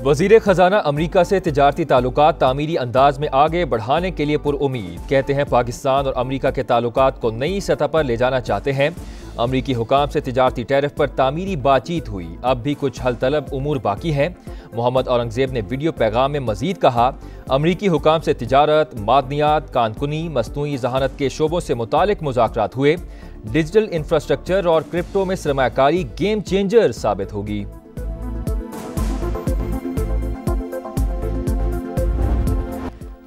वज़ीर ख़जाना अमरीका से तिजारती ताल्लुकात तामीरी अंदाज में आगे बढ़ाने के लिए पुरउम्मीद। कहते हैं पाकिस्तान और अमरीका के ताल्लुकात को नई सतह पर ले जाना चाहते हैं। अमरीकी हुकाम से तिजारती टैरिफ पर तामीरी बातचीत हुई, अब भी कुछ हल तलब उमूर बाकी हैं। मोहम्मद औरंगजेब ने वीडियो पैगाम में मजीद कहा, अमरीकी हुकाम से तिजारत, मादनियात, कानकुनी, मसनूई जहानत के शोबों से मुतालिक मुज़ाकरात हुए। डिजिटल इंफ्रास्ट्रक्चर और क्रिप्टो में सरमायाकारी गेम चेंजर साबित होगी।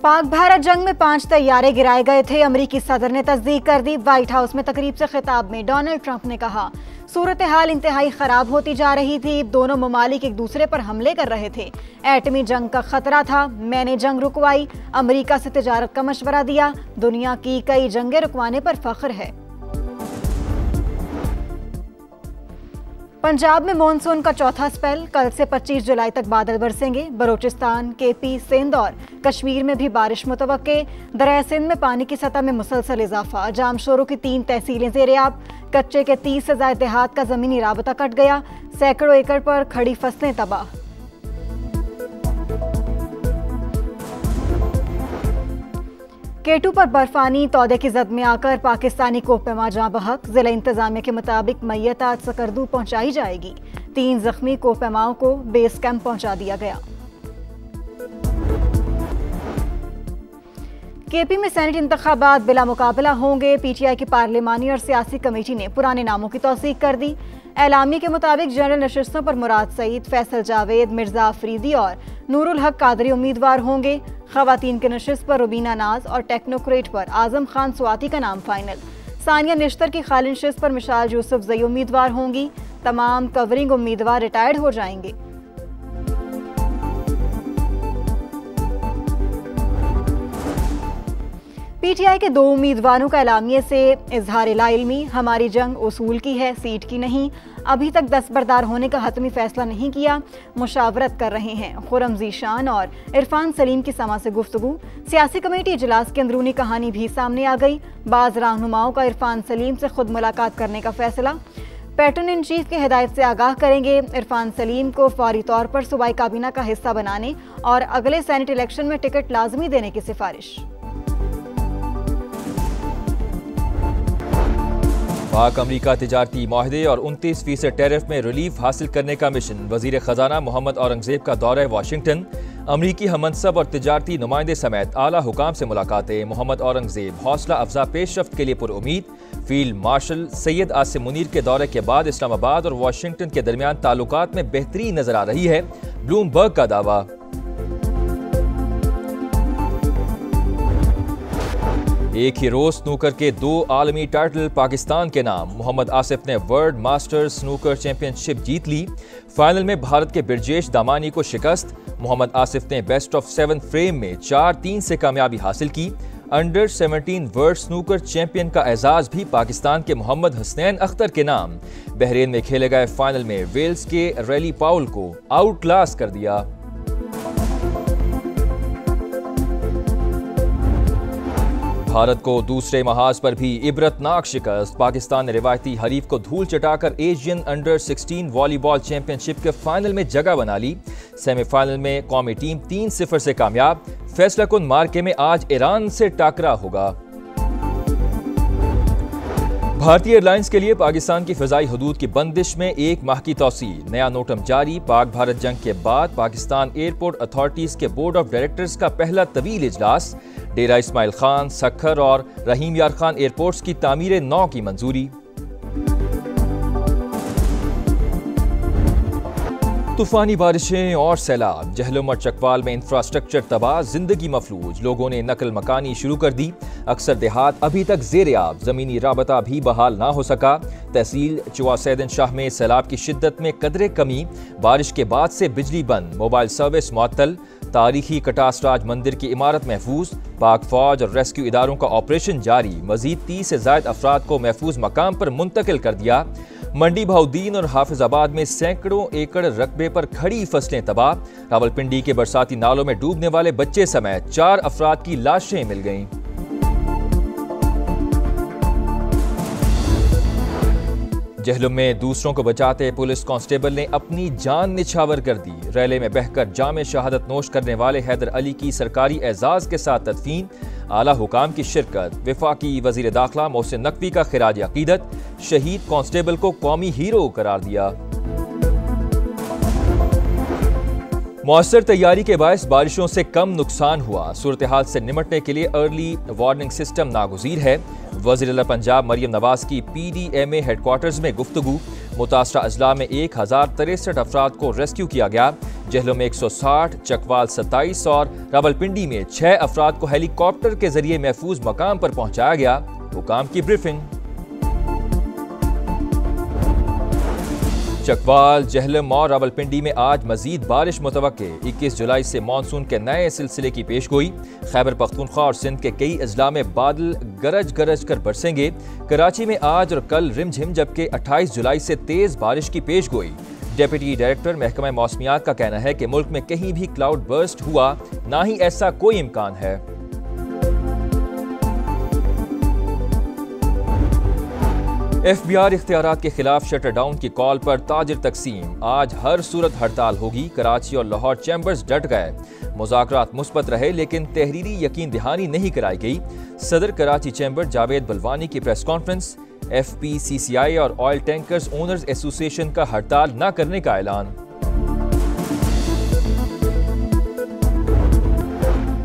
पाक भारत जंग में 5 तैयारे गिराए गए थे, अमरीकी सदर ने तस्दीक कर दी। व्हाइट हाउस में तकरीब से खिताब में डोनाल्ड ट्रंप ने कहा, सूरत हाल इंतहाई खराब होती जा रही थी, दोनों ममालिक एक दूसरे पर हमले कर रहे थे, एटमी जंग का खतरा था, मैंने जंग रुकवाई, अमरीका से तिजारत का मशवरा दिया, दुनिया की कई जंगें रुकवाने पर फख्र है। पंजाब में मॉनसून का चौथा स्पेल, कल से 25 जुलाई तक बादल बरसेंगे। बलोचिस्तान, केपी, सिंध और कश्मीर में भी बारिश मुतवक्के। दरिया सिंध में पानी की सतह में मुसलसल इजाफा। जामशोरों की 3 तहसीलें ज़ेर-ए-आब। कच्चे के 30 से ज़ायद देहात का ज़मीनी राबता कट गया। सैकड़ों एकड़ पर खड़ी फसलें तबाह। केटू पर बर्फानी तौदे की जद में आकर पाकिस्तानी कोहपेमा जाँ बहक। जिला इंतजामिया के मुताबिक मैयत आज सकरदू पहुंचाई जाएगी। 3 जख्मी कोहपेमाओं को बेस कैंप पहुंचा दिया गया। केपी में सेनेट इंतखाबात बिला मुकाबला होंगे। पीटीआई की पार्लिमानी और सियासी कमेटी ने पुराने नामों की तौसीक कर दी। एलामी के मुताबिक जनरल नशिस्तों पर मुराद सईद, फैसल जावेद, मिर्जा अफरीदी और नूरुल हक कादरी उम्मीदवार होंगे। खवातीन के नशिस्त पर रुबीना नाज और टेक्नोक्रेट पर आजम खान स्वाति का नाम फाइनल। सानिया निश्तर की खाली नशिस्त पर मिशाल यूसुफ जई उम्मीदवार होंगी। तमाम कवरिंग उम्मीदवार रिटायर्ड हो जाएंगे। पीटीआई के 2 उम्मीदवारों का एलामिये से इजहार लाइल्मी, हमारी जंग उसूल की है, सीट की नहीं, अभी तक दस्तबरदार होने का हतमी फैसला नहीं किया, मुशावरत कर रहे हैं। खुर्रम ज़ीशान और इरफान सलीम की समा से गुफ्तगू। सियासी कमेटी इजलास की अंदरूनी कहानी भी सामने आ गई। बाज़ रहनुमाओं का इरफान सलीम से खुद मुलाकात करने का फैसला। पैटर्न इन चीफ की हिदायत से आगाह करेंगे। इरफान सलीम को फौरी तौर पर सूबाई काबीना का हिस्सा बनाने और अगले सेनेट इलेक्शन में टिकट लाजमी देने की सिफारिश। पाक अमरीका तिजारती माहदे और 29% टैरिफ में रिलीफ हासिल करने का मिशन। वज़ीर ख़जाना मोहम्मद औरंगजेब का दौरा वाशिंगटन। अमरीकी हमनसब और तिजारती नुमाइंदे समेत आला हुकाम से मुलाकातें। मोहम्मद औरंगजेब हौसला अफजा पेशरफ्त के लिए पुरउम्मीद। फील्ड मार्शल सैयद आसिम मुनीर के दौरे के बाद इस्लामाबाद और वाशिंगटन के दरमियान ताल्लुकात में बेहतरी नजर आ रही है, ब्लूमबर्ग का दावा। एक ही रोज स्नूकर के 2 आलमी टाइटल पाकिस्तान के नाम। मोहम्मद आसिफ ने वर्ल्ड मास्टर्स स्नूकर चैंपियनशिप जीत ली। फाइनल में भारत के बिरजेश दामानी को शिकस्त। मोहम्मद आसिफ ने बेस्ट ऑफ 7 फ्रेम में 4-3 से कामयाबी हासिल की। अंडर 17 वर्ल्ड स्नूकर चैंपियन का एजाज भी पाकिस्तान के मोहम्मद हसनैन अख्तर के नाम। बहरीन में खेले गए फाइनल में वेल्स के रैली पाउल को आउट क्लास कर दिया। भारत को दूसरे महाज पर भी इबरतनाक शिकस्त। पाकिस्तान ने रिवायती हरीफ को धूल चटाकर एशियन अंडर 16 वॉलीबॉल चैंपियनशिप के फाइनल में जगह बना ली। सेमीफाइनल में कौमी टीम 3-0 से कामयाब। फैसला कुन मार्के में आज ईरान से टाकरा होगा। भारतीय एयरलाइंस के लिए पाकिस्तान की फ़िज़ाई हदूद की बंदिश में 1 माह की तौसी। नया नोटम जारी। पाक भारत जंग के बाद पाकिस्तान एयरपोर्ट अथॉरिटीज़ के बोर्ड ऑफ डायरेक्टर्स का पहला तवील इजलास। डेरा इस्माइल खान, सखर और रहीम यार खान एयरपोर्ट्स की तामीर 9 की मंजूरी। तूफानी बारिशें और सैलाब। जहलम और चकवाल में इंफ्रास्ट्रक्चर तबाह, जिंदगी मफलूज। लोगों ने नकल मकानी शुरू कर दी। अक्सर देहात अभी तक ज़ेर-ए-आब, ज़मीनी राबता भी बहाल ना हो सका। तहसील चुवासैदन शाह में सैलाब की शिद्दत में कदरे कमी। बारिश के बाद से बिजली बंद, मोबाइल सर्विस मुअत्तल। तारीखी कटासराज मंदिर की इमारत महफूज। पाक फौज और रेस्क्यू इदारों का ऑपरेशन जारी। मजीद 30 से ज़ायद अफराद को महफूज मकाम पर मुंतकिल कर दिया। मंडी बहाउद्दीन और हाफिजाबाद में सैकड़ों एकड़ रकबे पर खड़ी फसलें तबाह। रावलपिंडी के बरसाती नालों में डूबने वाले बच्चे समेत 4 अफराद की लाशें मिल गईं। जहलुम में दूसरों को बचाते पुलिस कांस्टेबल ने अपनी जान निछावर कर दी। रैले में बहकर जामे शहादत नोश करने वाले हैदर अली की सरकारी एजाज के साथ तदफीन, आला हुकाम की शिरकत। वफाकी वजीर दाखिला मोहसिन नकवी का खिराज अकीदत, शहीद कांस्टेबल को कौमी हीरो करार दिया। मौसर तैयारी के बायस बारिशों से कम नुकसान हुआ। सूरत हाल से निमटने के लिए अर्ली वार्निंग सिस्टम नागुज़ीर है। वज़ीर-ए-आला पंजाब मरियम नवाज की PDMA हेडक्वार्टर्स में गुफ्तगू। मुतासरा अजला में 1063 अफराद को रेस्क्यू किया गया। जहलुम में 160, चकवाल 27 और रावलपिंडी में 6 अफराद को हेलीकॉप्टर के जरिए महफूज मकाम पर पहुंचाया गया। हुकाम की ब्रीफिंग। चकवाल, जहलम और रावलपिंडी में आज मजीद बारिश मुतवक्के। 21 जुलाई से मानसून के नए सिलसिले की पेशगोई। खैबर पख्तूनख्वा और सिंध के कई अजला में बादल गरज गरज कर बरसेंगे। कराची में आज और कल रिमझिम, जबकि 28 जुलाई से तेज बारिश की पेशगोई। डेप्यूटी डायरेक्टर महकमा मौसमियात का कहना है कि मुल्क में कहीं भी क्लाउड बर्स्ट हुआ, ना ही ऐसा कोई इम्कान है। FBI इख्तियारात के खिलाफ शटर डाउन की कॉल पर ताजिर तकसीम। आज हर सूरत हड़ताल होगी। कराची और लाहौर चैम्बर्स डट गए। मुज़ाकरात मुस्बत रहे लेकिन तहरीरी यकीन दहानी नहीं कराई गई। सदर कराची चैम्बर जावेद बलवानी की प्रेस कॉन्फ्रेंस। FPCCI और ऑयल टैंकर्स ओनर्स एसोसिएशन का हड़ताल न करने का ऐलान।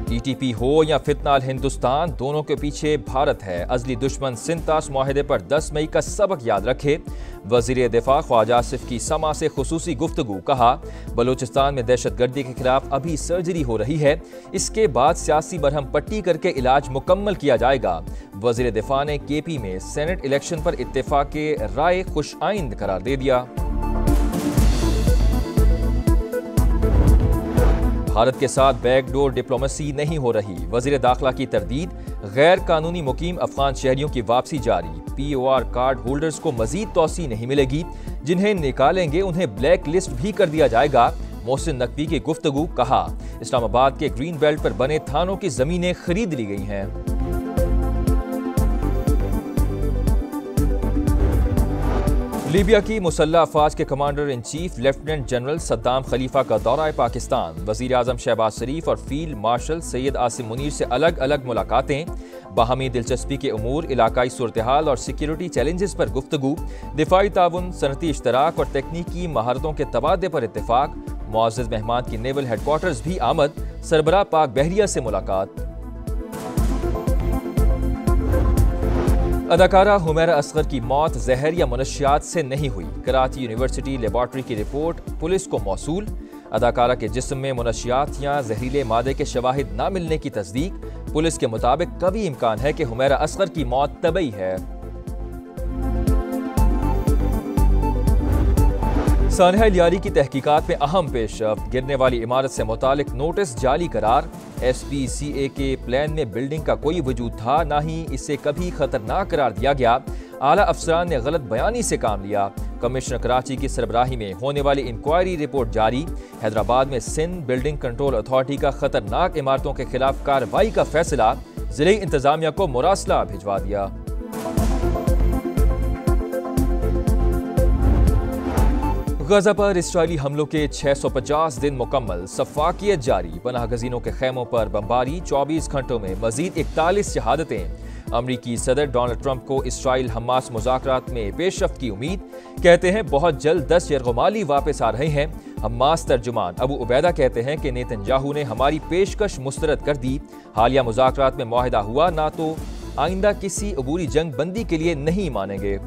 TTP हो या फितनाल हिंदुस्तान, दोनों के पीछे भारत है। अजली दुश्मन सिंतास मुआहदे पर 10 मई का सबक याद रखे। वजीर दिफा ख्वाजा आसिफ की समा से खुसूसी गुफ्तगू। कहा, बलूचिस्तान में दहशतगर्दी के खिलाफ अभी सर्जरी हो रही है, इसके बाद सियासी बरहम पट्टी करके इलाज मुकम्मल किया जाएगा। वजीर दिफा ने KP में सेनेट इलेक्शन पर इत्तेफाक के राय खुश आइंद करार दे दिया। भारत के साथ बैकडोर डिप्लोमेसी नहीं हो रही। वजीर दाखिला की तरदीद। गैर कानूनी मुकीम अफगान शहरियों की वापसी जारी। POR कार्ड होल्डर्स को मजीद तौसी नहीं मिलेगी। जिन्हें निकालेंगे उन्हें ब्लैक लिस्ट भी कर दिया जाएगा। मोहसिन नकवी की गुफ्तगू। कहा, इस्लामाबाद के ग्रीन बेल्ट पर बने थानों की जमीनें खरीद ली गई हैं। लीबिया की मुसल्लह अफवाज के commander in chief lieutenant general Saddam Khalifa का दौरा पाकिस्तान। वजीर आजम शहबाज शरीफ और फील्ड मार्शल सैयद आसिम मुनीर से अलग अलग मुलाकातें। बाहमी दिलचस्पी के उमूर, इलाकाई सूरत हाल और सिक्योरिटी चैलेंजेस पर गुफ्तगू। दिफाई ताउन, सनती इश्तराक और तकनीकी महारतों के तबादले पर इत्तेफाक। मुअज़्ज़ज़ मेहमान की नेवल हेडक्वार्टर्स भी आमद। सरबराह पाक बहरिया से मुलाकात। अदाकारा हुमैरा असगर की मौत जहर या मनशियात से नहीं हुई। कराची यूनिवर्सिटी लेबॉर्ट्री की रिपोर्ट पुलिस को मौसूल। अदाकारा के जिस्म में मनशियात या जहरीले मादे के शवाहिद न मिलने की तस्दीक। पुलिस के मुताबिक कभी इम्कान है कि हुमैरा असगर की मौत तबई है। सानहा लियारी की तहकीकात में अहम पेशरफ्त। गिरने वाली इमारत से मुतालिक नोटिस जाली करार। SPCA के प्लान में बिल्डिंग का कोई वजूद था, ना ही इसे कभी खतरनाक करार दिया गया। आला अफसरान ने गलत बयानी से काम लिया। कमिश्नर कराची की सरबराही में होने वाली इंक्वायरी रिपोर्ट जारी। हैदराबाद में सिंध बिल्डिंग कंट्रोल अथॉरिटी का खतरनाक इमारतों के खिलाफ कार्रवाई का फैसला। जिले इंतजामिया को मुरासला भिजवा दिया। गजा पर इसराइली हमलों के 650 दिन मुकम्मल। सफाकियत जारी। पनाह गजीनों के खैमों पर बमबारी। 24 घंटों में मजीद 41 शहादतें। अमरीकी सदर डोनाल्ड ट्रंप को इसराइल हमास मुज़ाकरात में पेशरफ्त की उम्मीद। कहते हैं बहुत जल्द 10 यरगमाली वापस आ रहे हैं। हमास तर्जुमान अबू उबैदा कहते हैं कि नेतन्याहू ने हमारी पेशकश मुस्तरद कर दी। हालिया मुज़ाकरात में मुआहिदा हुआ, ना तो आइंदा किसी अबूरी जंग बंदी के लिए नहीं मानेंगे।